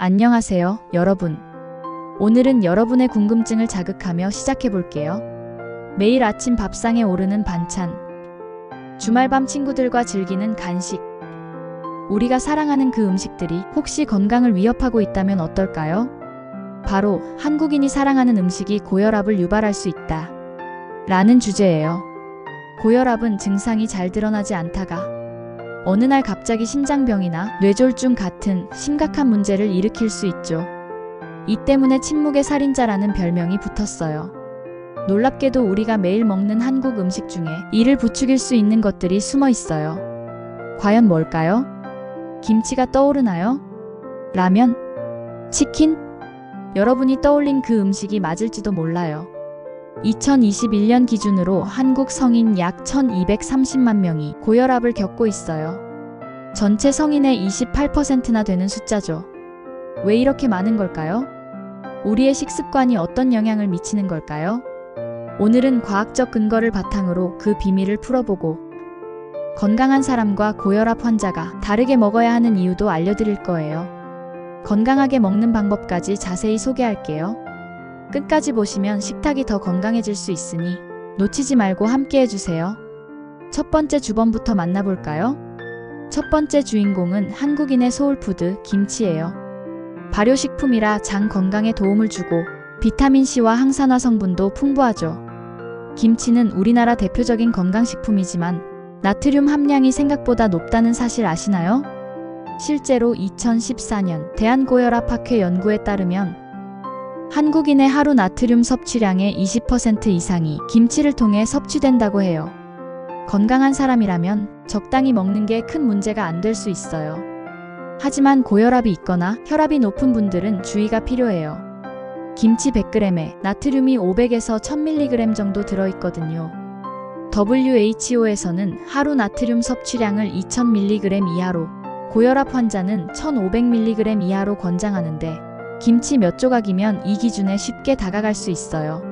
안녕하세요, 여러분. 오늘은 여러분의 궁금증을 자극하며 시작해 볼게요. 매일 아침 밥상에 오르는 반찬, 주말밤 친구들과 즐기는 간식, 우리가 사랑하는 그 음식들이 혹시 건강을 위협하고 있다면 어떨까요? 바로 한국인이 사랑하는 음식이 고혈압을 유발할 수 있다 라는 주제예요. 고혈압은 증상이 잘 드러나지 않다가 어느 날 갑자기 심장병이나 뇌졸중 같은 심각한 문제를 일으킬 수 있죠. 이 때문에 침묵의 살인자라는 별명이 붙었어요. 놀랍게도 우리가 매일 먹는 한국 음식 중에 이를 부추길 수 있는 것들이 숨어 있어요. 과연 뭘까요? 김치가 떠오르나요? 라면? 치킨? 여러분이 떠올린 그 음식이 맞을지도 몰라요. 2021년 기준으로 한국 성인 약 1230만 명이 고혈압을 겪고 있어요. 전체 성인의 28%나 되는 숫자죠. 왜 이렇게 많은 걸까요? 우리의 식습관이 어떤 영향을 미치는 걸까요? 오늘은 과학적 근거를 바탕으로 그 비밀을 풀어보고 건강한 사람과 고혈압 환자가 다르게 먹어야 하는 이유도 알려드릴 거예요. 건강하게 먹는 방법까지 자세히 소개할게요. 끝까지 보시면 식탁이 더 건강해질 수 있으니 놓치지 말고 함께 해주세요. 첫 번째 주범부터 만나볼까요? 첫 번째 주인공은 한국인의 소울푸드 김치예요. 발효식품이라 장 건강에 도움을 주고 비타민C와 항산화 성분도 풍부하죠. 김치는 우리나라 대표적인 건강식품이지만 나트륨 함량이 생각보다 높다는 사실 아시나요? 실제로 2014년 대한고혈압학회 연구에 따르면 한국인의 하루 나트륨 섭취량의 20% 이상이 김치를 통해 섭취된다고 해요. 건강한 사람이라면 적당히 먹는 게 큰 문제가 안 될 수 있어요. 하지만 고혈압이 있거나 혈압이 높은 분들은 주의가 필요해요. 김치 100g에 나트륨이 500에서 1000mg 정도 들어있거든요. WHO에서는 하루 나트륨 섭취량을 2000mg 이하로, 고혈압 환자는 1500mg 이하로 권장하는데 김치 몇 조각이면 이 기준에 쉽게 다가갈 수 있어요.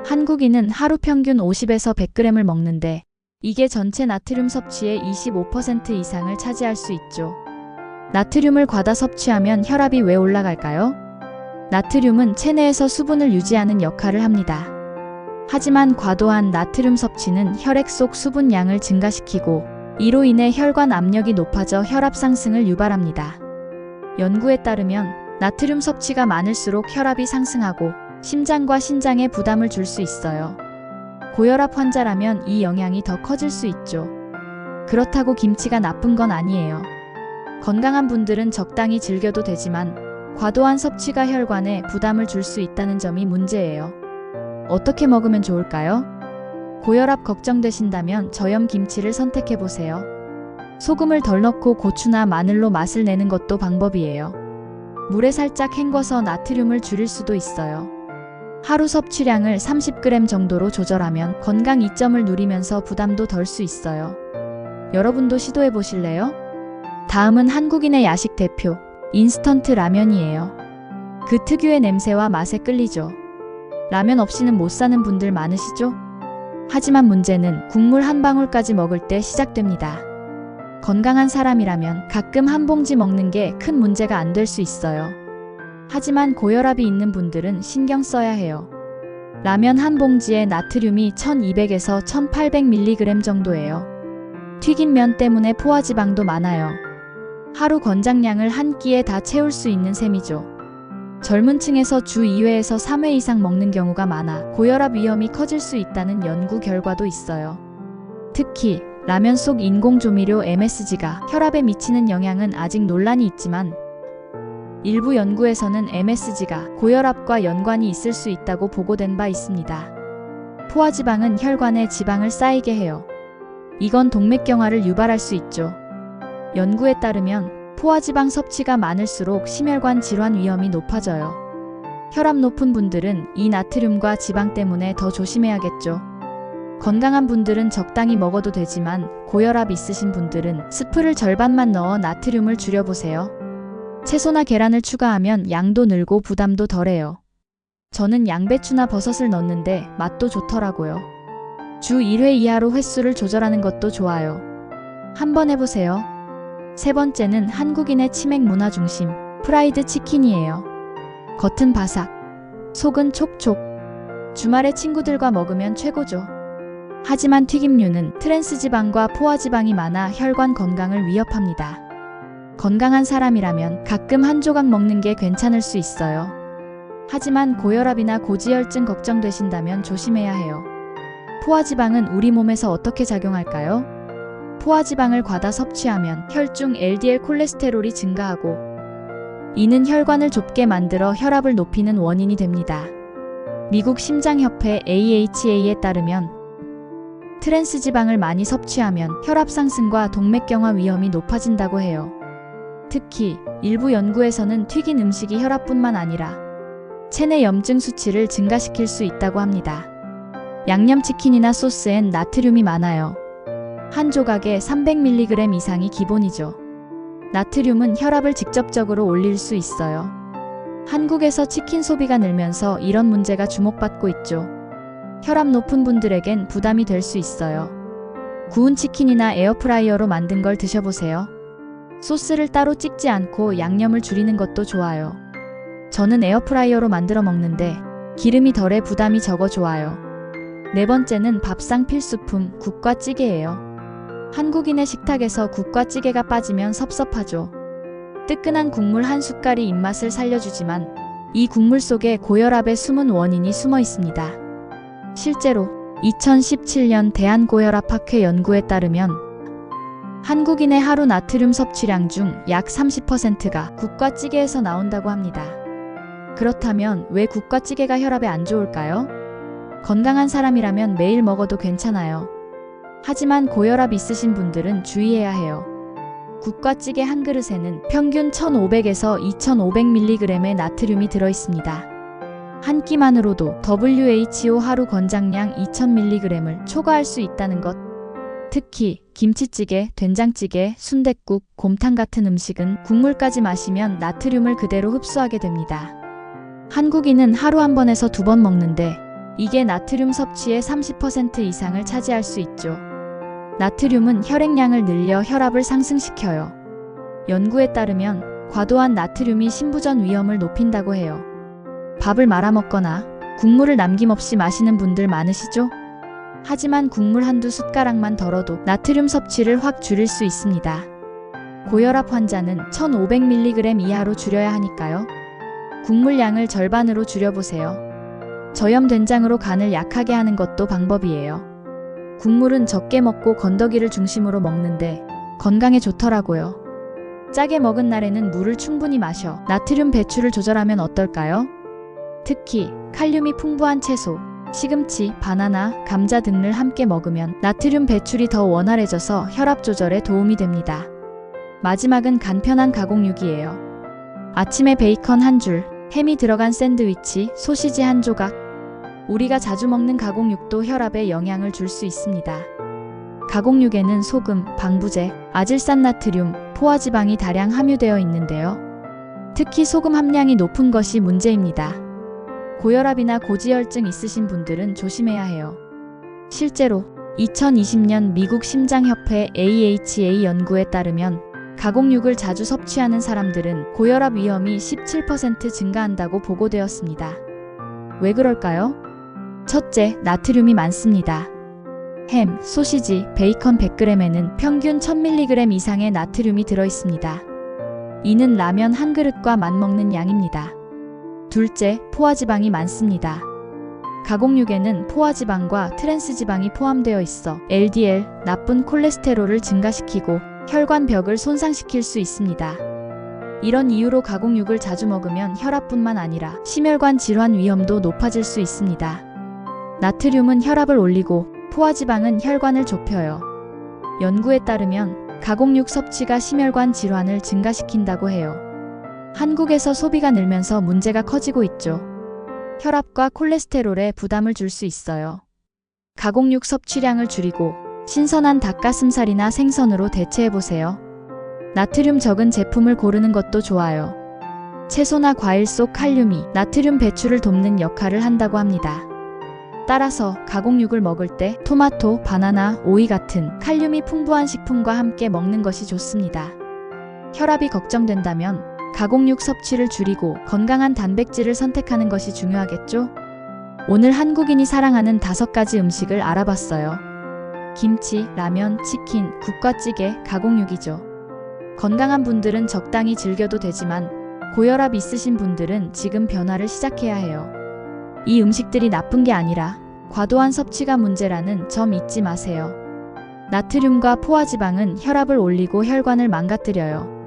한국인은 하루 평균 50에서 100g을 먹는데 이게 전체 나트륨 섭취의 25% 이상을 차지할 수 있죠. 나트륨을 과다 섭취하면 혈압이 왜 올라갈까요? 나트륨은 체내에서 수분을 유지하는 역할을 합니다. 하지만 과도한 나트륨 섭취는 혈액 속 수분 양을 증가시키고 이로 인해 혈관 압력이 높아져 혈압 상승을 유발합니다. 연구에 따르면 나트륨 섭취가 많을수록 혈압이 상승하고 심장과 신장에 부담을 줄 수 있어요. 고혈압 환자라면 이 영향이 더 커질 수 있죠. 그렇다고 김치가 나쁜 건 아니에요. 건강한 분들은 적당히 즐겨도 되지만 과도한 섭취가 혈관에 부담을 줄 수 있다는 점이 문제예요. 어떻게 먹으면 좋을까요? 고혈압 걱정되신다면 저염 김치를 선택해보세요. 소금을 덜 넣고 고추나 마늘로 맛을 내는 것도 방법이에요. 물에 살짝 헹궈서 나트륨을 줄일 수도 있어요. 하루 섭취량을 30g 정도로 조절하면 건강 이점을 누리면서 부담도 덜 수 있어요. 여러분도 시도해 보실래요? 다음은 한국인의 야식 대표, 인스턴트 라면이에요. 그 특유의 냄새와 맛에 끌리죠. 라면 없이는 못 사는 분들 많으시죠? 하지만 문제는 국물 한 방울까지 먹을 때 시작됩니다. 건강한 사람이라면 가끔 한 봉지 먹는 게 큰 문제가 안 될 수 있어요. 하지만 고혈압이 있는 분들은 신경 써야 해요. 라면 한 봉지에 나트륨이 1200에서 1800mg 정도예요. 튀긴 면 때문에 포화지방도 많아요. 하루 권장량을 한 끼에 다 채울 수 있는 셈이죠. 젊은 층에서 주 2회에서 3회 이상 먹는 경우가 많아 고혈압 위험이 커질 수 있다는 연구 결과도 있어요. 특히 라면 속 인공조미료 MSG가 혈압에 미치는 영향은 아직 논란이 있지만 일부 연구에서는 MSG가 고혈압과 연관이 있을 수 있다고 보고된 바 있습니다. 포화지방은 혈관에 지방을 쌓이게 해요. 이건 동맥경화를 유발할 수 있죠. 연구에 따르면 포화지방 섭취가 많을수록 심혈관 질환 위험이 높아져요. 혈압 높은 분들은 이 나트륨과 지방 때문에 더 조심해야겠죠. 건강한 분들은 적당히 먹어도 되지만 고혈압 있으신 분들은 스프를 절반만 넣어 나트륨을 줄여보세요. 채소나 계란을 추가하면 양도 늘고 부담도 덜해요. 저는 양배추나 버섯을 넣는데 맛도 좋더라고요. 주 1회 이하로 횟수를 조절하는 것도 좋아요. 한번 해보세요. 세 번째는 한국인의 치맥 문화 중심, 프라이드 치킨이에요. 겉은 바삭, 속은 촉촉. 주말에 친구들과 먹으면 최고죠. 하지만 튀김류는 트랜스지방과 포화지방이 많아 혈관 건강을 위협합니다. 건강한 사람이라면 가끔 한 조각 먹는 게 괜찮을 수 있어요. 하지만 고혈압이나 고지혈증 걱정되신다면 조심해야 해요. 포화지방은 우리 몸에서 어떻게 작용할까요? 포화지방을 과다 섭취하면 혈중 LDL 콜레스테롤이 증가하고 이는 혈관을 좁게 만들어 혈압을 높이는 원인이 됩니다. 미국 심장협회 AHA에 따르면 트랜스지방을 많이 섭취하면 혈압 상승과 동맥경화 위험이 높아진다고 해요. 특히 일부 연구에서는 튀긴 음식이 혈압뿐만 아니라 체내 염증 수치를 증가시킬 수 있다고 합니다. 양념치킨이나 소스엔 나트륨이 많아요. 한 조각에 300mg 이상이 기본이죠. 나트륨은 혈압을 직접적으로 올릴 수 있어요. 한국에서 치킨 소비가 늘면서 이런 문제가 주목받고 있죠. 혈압 높은 분들에겐 부담이 될 수 있어요. 구운 치킨이나 에어프라이어로 만든 걸 드셔보세요. 소스를 따로 찍지 않고 양념을 줄이는 것도 좋아요. 저는 에어프라이어로 만들어 먹는데 기름이 덜해 부담이 적어 좋아요. 네 번째는 밥상 필수품 국과 찌개예요. 한국인의 식탁에서 국과 찌개가 빠지면 섭섭하죠. 뜨끈한 국물 한 숟갈이 입맛을 살려주지만 이 국물 속에 고혈압의 숨은 원인이 숨어 있습니다. 실제로 2017년 대한고혈압학회 연구에 따르면 한국인의 하루 나트륨 섭취량 중 약 30%가 국과 찌개에서 나온다고 합니다. 그렇다면 왜 국과 찌개가 혈압에 안 좋을까요? 건강한 사람이라면 매일 먹어도 괜찮아요. 하지만 고혈압 있으신 분들은 주의해야 해요. 국과 찌개 한 그릇에는 평균 1500에서 2500mg의 나트륨이 들어있습니다. 한 끼만으로도 WHO 하루 권장량 2000mg을 초과할 수 있다는 것. 특히 김치찌개, 된장찌개, 순댓국, 곰탕 같은 음식은 국물까지 마시면 나트륨을 그대로 흡수하게 됩니다. 한국인은 하루 한 번에서 두 번 먹는데 이게 나트륨 섭취의 30% 이상을 차지할 수 있죠. 나트륨은 혈액량을 늘려 혈압을 상승시켜요. 연구에 따르면 과도한 나트륨이 심부전 위험을 높인다고 해요. 밥을 말아 먹거나 국물을 남김없이 마시는 분들 많으시죠? 하지만 국물 한두 숟가락만 덜어도 나트륨 섭취를 확 줄일 수 있습니다. 고혈압 환자는 1500mg 이하로 줄여야 하니까요. 국물량을 절반으로 줄여보세요. 저염된장으로 간을 약하게 하는 것도 방법이에요. 국물은 적게 먹고 건더기를 중심으로 먹는데 건강에 좋더라고요. 짜게 먹은 날에는 물을 충분히 마셔 나트륨 배출을 조절하면 어떨까요? 특히 칼륨이 풍부한 채소, 시금치, 바나나, 감자 등을 함께 먹으면 나트륨 배출이 더 원활해져서 혈압 조절에 도움이 됩니다. 마지막은 간편한 가공육이에요. 아침에 베이컨 한 줄, 햄이 들어간 샌드위치, 소시지 한 조각. 우리가 자주 먹는 가공육도 혈압에 영향을 줄 수 있습니다. 가공육에는 소금, 방부제, 아질산나트륨, 포화지방이 다량 함유되어 있는데요. 특히 소금 함량이 높은 것이 문제입니다. 고혈압이나 고지혈증 있으신 분들은 조심해야 해요. 실제로 2020년 미국 심장협회 AHA 연구에 따르면 가공육을 자주 섭취하는 사람들은 고혈압 위험이 17% 증가한다고 보고되었습니다. 왜 그럴까요? 첫째, 나트륨이 많습니다. 햄, 소시지, 베이컨 100g에는 평균 1000mg 이상의 나트륨이 들어있습니다. 이는 라면 한 그릇과 맞먹는 양입니다. 둘째, 포화지방이 많습니다. 가공육에는 포화지방과 트랜스지방이 포함되어 있어 LDL, 나쁜 콜레스테롤을 증가시키고 혈관벽을 손상시킬 수 있습니다. 이런 이유로 가공육을 자주 먹으면 혈압뿐만 아니라 심혈관 질환 위험도 높아질 수 있습니다. 나트륨은 혈압을 올리고 포화지방은 혈관을 좁혀요. 연구에 따르면 가공육 섭취가 심혈관 질환을 증가시킨다고 해요. 한국에서 소비가 늘면서 문제가 커지고 있죠. 혈압과 콜레스테롤에 부담을 줄 수 있어요. 가공육 섭취량을 줄이고 신선한 닭가슴살이나 생선으로 대체해보세요. 나트륨 적은 제품을 고르는 것도 좋아요. 채소나 과일 속 칼륨이 나트륨 배출을 돕는 역할을 한다고 합니다. 따라서 가공육을 먹을 때 토마토, 바나나, 오이 같은 칼륨이 풍부한 식품과 함께 먹는 것이 좋습니다. 혈압이 걱정된다면 가공육 섭취를 줄이고 건강한 단백질을 선택하는 것이 중요하겠죠? 오늘 한국인이 사랑하는 5가지 음식을 알아봤어요. 김치, 라면, 치킨, 국과 찌개, 가공육이죠. 건강한 분들은 적당히 즐겨도 되지만 고혈압 있으신 분들은 지금 변화를 시작해야 해요. 이 음식들이 나쁜 게 아니라 과도한 섭취가 문제라는 점 잊지 마세요. 나트륨과 포화지방은 혈압을 올리고 혈관을 망가뜨려요.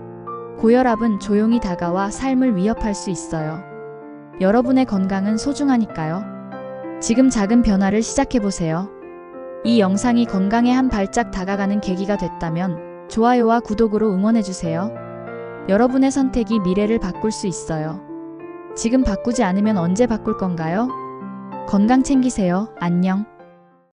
고혈압은 조용히 다가와 삶을 위협할 수 있어요. 여러분의 건강은 소중하니까요. 지금 작은 변화를 시작해보세요. 이 영상이 건강에 한 발짝 다가가는 계기가 됐다면 좋아요와 구독으로 응원해주세요. 여러분의 선택이 미래를 바꿀 수 있어요. 지금 바꾸지 않으면 언제 바꿀 건가요? 건강 챙기세요. 안녕.